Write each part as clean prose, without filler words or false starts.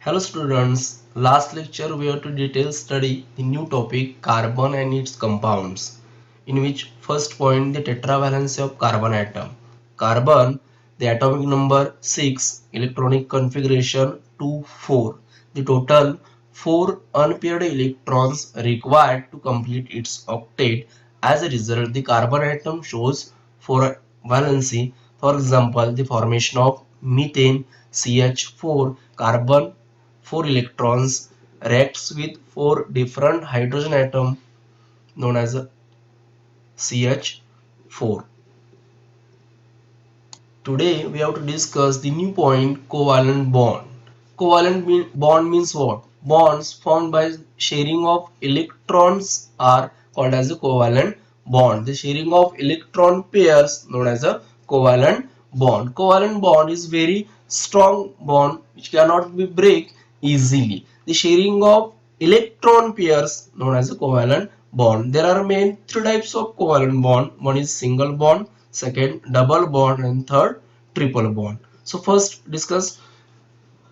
Hello students, last lecture we have to detail study the new topic carbon and its compounds, in which first point the tetravalency of carbon atom. Carbon, the atomic number 6, electronic configuration 2 4. The total 4 unpaired electrons required to complete its octet. As a result, the carbon atom shows 4 valency. For example, the formation of methane CH4 carbon 4 electrons reacts with 4 different hydrogen atoms known as CH4. Today we have to discuss the new point covalent bond. Bond means what? Bonds formed by sharing of electrons are called as a covalent bond. The sharing of electron pairs known as a covalent bond. Covalent bond is very strong bond which cannot be break easily. The sharing of electron pairs known as a covalent bond. There are main three types of covalent bond. One is single bond, second double bond, and third triple bond. So first discuss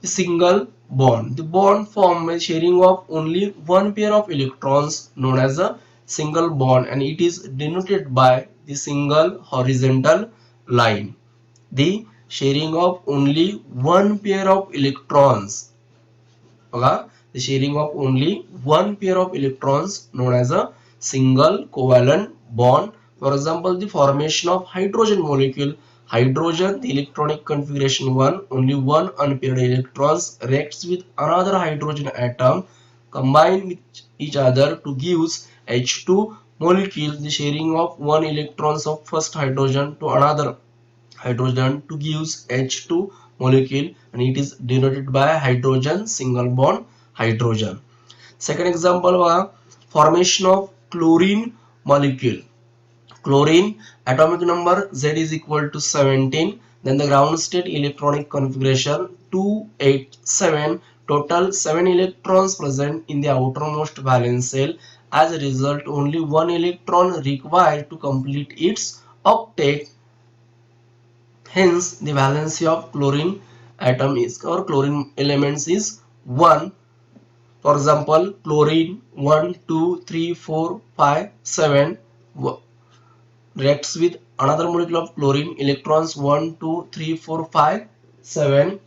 the single bond. The bond formed by sharing of only one pair of electrons known as a single bond, and it is denoted by the single horizontal line. The sharing of only one pair of electrons. Okay? The sharing of only one pair of electrons known as a single covalent bond. For example, the formation of hydrogen molecule. Hydrogen, the electronic configuration 1, only one unpaired electrons reacts with another hydrogen atom, combine with each other to gives H2 molecule. The sharing of one electrons of first hydrogen to another hydrogen to gives H2 molecule, and it is denoted by hydrogen single bond hydrogen. Second example was formation of chlorine molecule. Chlorine atomic number Z is equal to 17. Then the ground state electronic configuration 287. Total 7 electrons present in the outermost valence shell. As a result, only one electron required to complete its octet. Hence, the valency of chlorine atom is or chlorine elements is 1. For example, chlorine 1, 2, 3, 4, 5, 7 reacts with another molecule of chlorine, electrons 1, 2, 3, 4, 5, 7,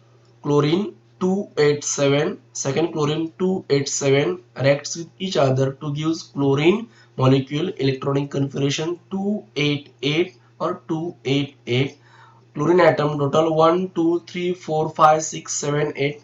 chlorine 287, second chlorine 287 reacts with each other to give chlorine molecule, electronic configuration 288 or 288. Chlorine atom total 1, 2, 3, 4, 5, 6, 7, 8.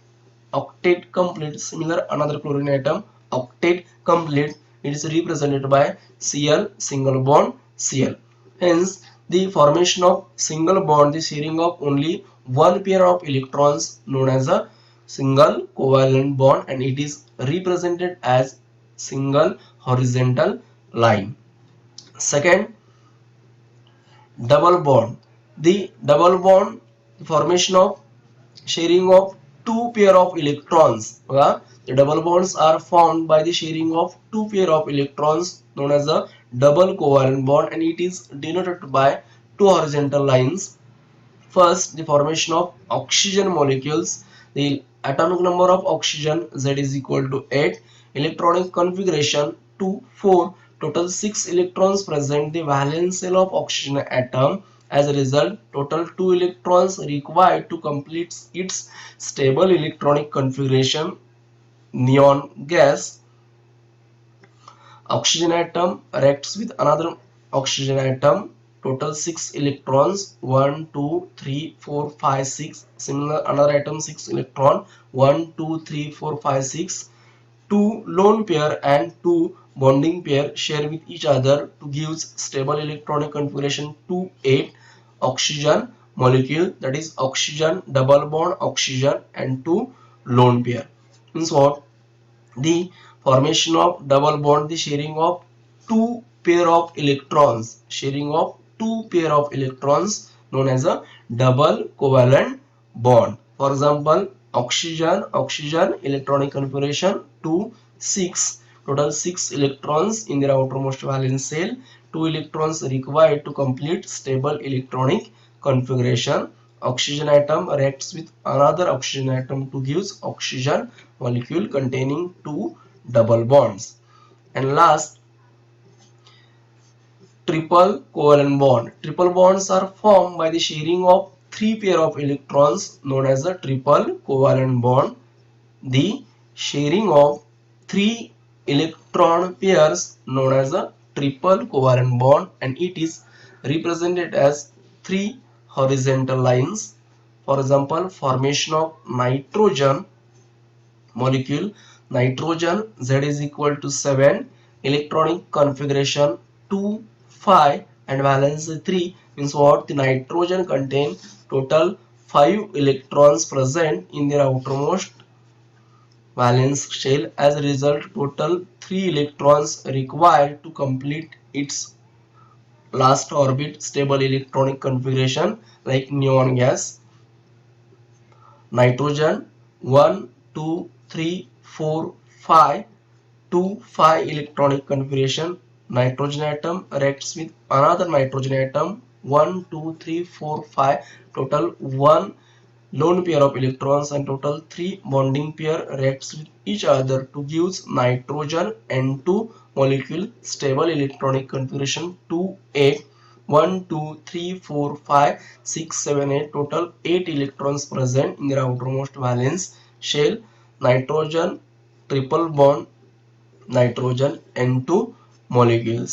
Octet complete. Similar another chlorine atom octet complete. It is represented by Cl single bond Cl. Hence, the formation of single bond, the sharing of only one pair of electrons known as a single covalent bond, and it is represented as single horizontal line. Second, double bond. The double bond formation of sharing of two pair of electrons. The double bonds are formed by the sharing of two pair of electrons known as a double covalent bond, and it is denoted by two horizontal lines. First, the formation of oxygen molecules. The atomic number of oxygen Z is equal to 8. Electronic configuration 2, 4. Total 6 electrons present the valence shell of oxygen atom. As a result, total 2 electrons required to complete its stable electronic configuration neon gas. Oxygen atom reacts with another oxygen atom. Total 6 electrons 1, 2, 3, 4, 5, 6. Similar another atom 6 electron 1, 2, 3, 4, 5, 6. 2 lone pair and 2 bonding pair share with each other to give stable electronic configuration 2, 8 oxygen molecule, that is oxygen double bond oxygen and 2 lone pair. Means what? The formation of double bond, the sharing of two pair of electrons, known as a double covalent bond. For example, oxygen electronic configuration 2, 6. Total 6 electrons in their outermost valence shell. 2 electrons required to complete stable electronic configuration. oxygen atom reacts with another oxygen atom to give oxygen molecule containing two double bonds. And last, triple covalent bond. Triple bonds are formed by the sharing of three pair of electrons known as a triple covalent bond. The sharing of three electron pairs known as a triple covalent bond, and it is represented as three horizontal lines. For example, formation of nitrogen molecule, nitrogen Z is equal to 7, electronic configuration 2 5 and valence 3 means what? The nitrogen contain total 5 electrons present in their outermost valence shell. As a result, total 3 electrons required to complete its last orbit stable electronic configuration like neon gas. Nitrogen 1 2 3 4 5, 2 5 electronic configuration. Nitrogen atom reacts with another nitrogen atom 1 2 3 4 5, total 1 lone pair of electrons, and total 3 bonding pair reacts with each other to give nitrogen N2 molecule stable electronic configuration 2 8. 1 2 3 4 5 6 7 8, total 8 electrons present in their outermost valence shell. Nitrogen triple bond nitrogen N2 molecules.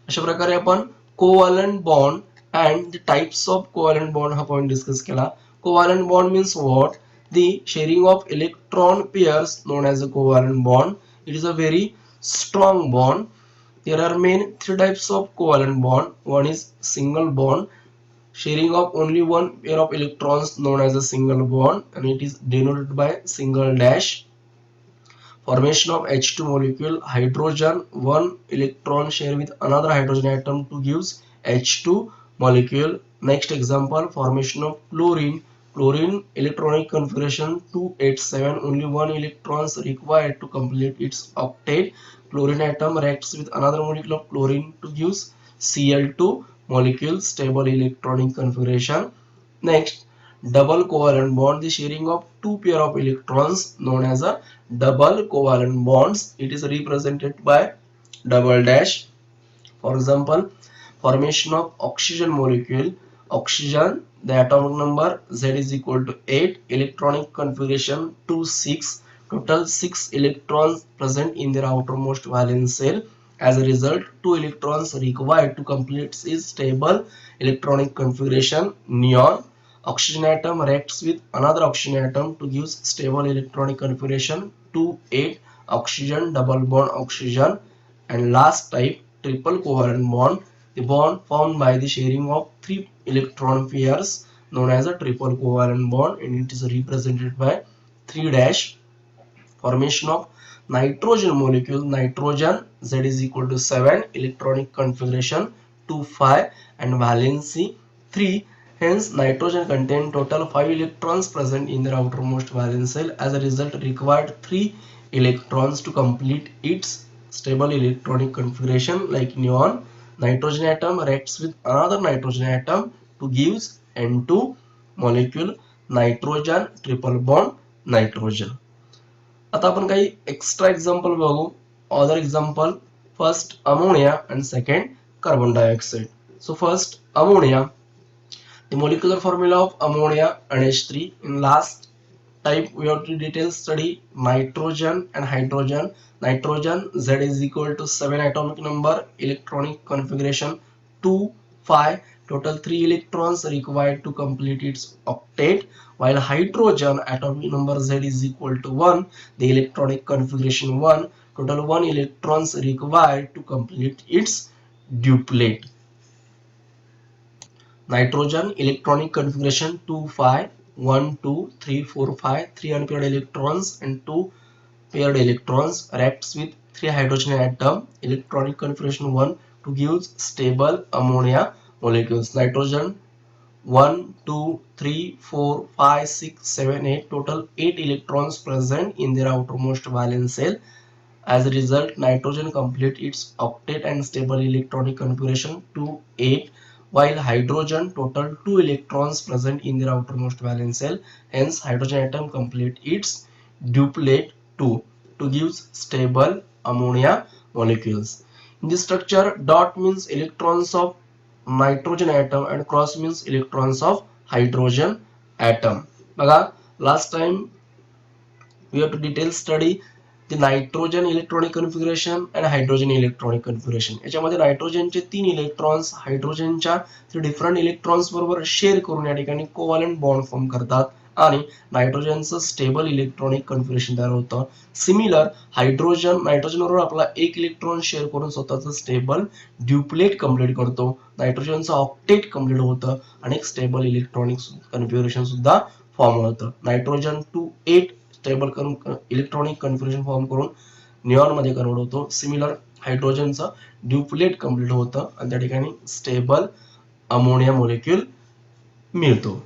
अशा प्रकारे आपण covalent bond and the types of covalent bond हा point discuss केला. Covalent bond means what? The sharing of electron pairs known as a covalent bond. It is a very strong bond. There are main three types of covalent bond. One is single bond, sharing of only one pair of electrons known as a single bond, and it is denoted by single dash. Formation of H2 molecule, hydrogen, one electron share with another hydrogen atom to give H2 molecule. Next example, formation of chlorine. Chlorine electronic configuration 287, only one electron required to complete its octet. Chlorine atom reacts with another molecule of chlorine to give Cl2 molecule stable electronic configuration. Next, double covalent bond, the sharing of two pair of electrons known as a double covalent bonds. It is represented by double dash. For example, formation of oxygen molecule, oxygen, the atomic number Z is equal to 8, electronic configuration 2 6, total 6 electrons present in their outermost valence shell. As a result, 2 electrons required to complete its stable electronic configuration neon. Oxygen atom reacts with another oxygen atom to give stable electronic configuration 2 8, oxygen double bond oxygen. And last type, triple covalent bond, the bond formed by the sharing of three electron pairs known as a triple covalent bond, and it is represented by 3 dash. Formation of nitrogen molecule, nitrogen Z is equal to 7, electronic configuration 2 5 and valency 3. Hence, nitrogen contain total 5 electrons present in their outermost valence shell. As a result, required 3 electrons to complete its stable electronic configuration like neon. Nitrogen atom reacts with another nitrogen atom to give N2 molecule nitrogen triple bond nitrogen. आता आपण काही extra example बघू. Other example, first ammonia and second carbon dioxide. So first ammonia, the molecular formula of ammonia NH3. In last type we have to detail study nitrogen and hydrogen. Nitrogen Z is equal to 7 atomic number, electronic configuration 2 5, total 3 electrons required to complete its octet, while hydrogen atomic number Z is equal to 1, the electronic configuration 1, total 1 electrons required to complete its duplet. Nitrogen electronic configuration 2 5, 1 2 3 4 5, 3 unpaired electrons and 2 paired electrons reacts with 3 hydrogen atom, electronic configuration 1 to give stable ammonia molecules. Nitrogen 1 2 3 4 5 6 7 8, total 8 electrons present in their outermost valence shell. As a result, nitrogen complete its octet and stable electronic configuration 2 8. while hydrogen total 2 electrons present in their outermost valence shell. Hence hydrogen atom complete its duplet 2 to give stable ammonia molecules. In this structure, dot means electrons of nitrogen atom and cross means electrons of hydrogen atom. बघा last time we have to detail study the nitrogen electronic configuration and hydrogen electronic configuration. याच्यामध्ये नायट्रोजनचे 3 electrons हायड्रोजनच्या 3 different electrons बरोबर share करून या ठिकाणी covalent bond form करतात आणि नायट्रोजनचं stable electronic configuration तयार होतं. सिमिलर हायड्रोजन नायट्रोजन बरोबर आपला एक इलेक्ट्रॉन शेअर करून स्वतःचं स्टेबल ड्युप्लेट कंप्लीट करतो. नायट्रोजनचं ऑक्टेट कंप्लीट होतं आणि एक स्टेबल इलेक्ट्रॉनिक कन्फिगरेशन सुद्धा फॉर्म होतं. Nitrogen 2 8 stable electronic configuration form करून निऑन मध्ये कन्वर्ट होतो. सिमिलर हायड्रोजनचा ड्युप्लेट कंप्लीट होतं आणि त्या ठिकाणी स्टेबल अमोनिया मॉलिक्यूल मिळतो.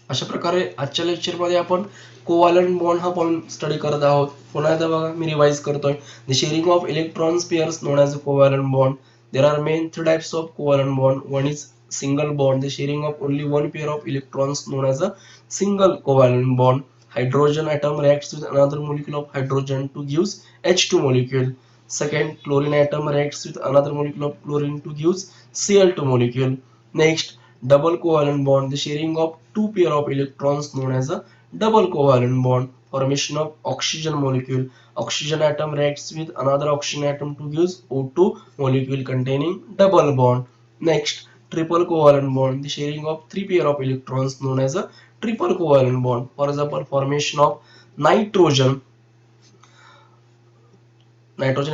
अशा प्रकारे आजच्या लेक्चर मध्ये आपण कोव्हॅलेंट बॉन्ड हा पॉइंट स्टडी करत आहोत. पुन्हा एकदा बघा मी रिवाइज करतोय. The sharing of electrons pairs known as a covalent bond. There are main 3 types of covalent bond. One is single bond, the sharing of only one pair of electrons known as a single covalent bond. Hydrogen atom reacts with another molecule of hydrogen to gives H2 molecule. Second, chlorine atom reacts with another molecule of chlorine to gives Cl2 molecule. Next, double covalent bond, the sharing of 2 pair of electrons known as a double covalent bond. Formation of oxygen molecule. Oxygen atom reacts with another oxygen atom to gives O2 molecule containing double bond. Next, triple covalent bond, the sharing of 3 pair of electrons known as a triple covalent bond. For example, formation of nitrogen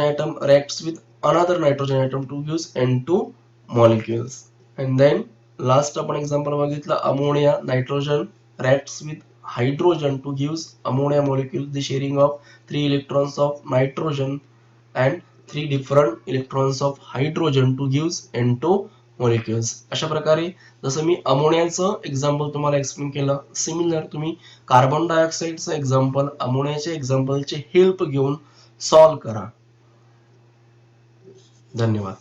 atom reacts with another nitrogen atom to use N2 molecules. And then last आपण example बघितलं ammonia. Nitrogen reacts with hydrogen to gives ammonia molecule, the sharing of 3 electrons of nitrogen and 3 different electrons of hydrogen to gives N2 molecules. अशा प्रकारे जसं मी अमोनियाचं example तुम्हाला explain केलं, similar तुम्ही carbon डायऑक्साइडचं example अमोनियाच्या एक्झाम्पलचे help घेऊन solve करा. धन्यवाद.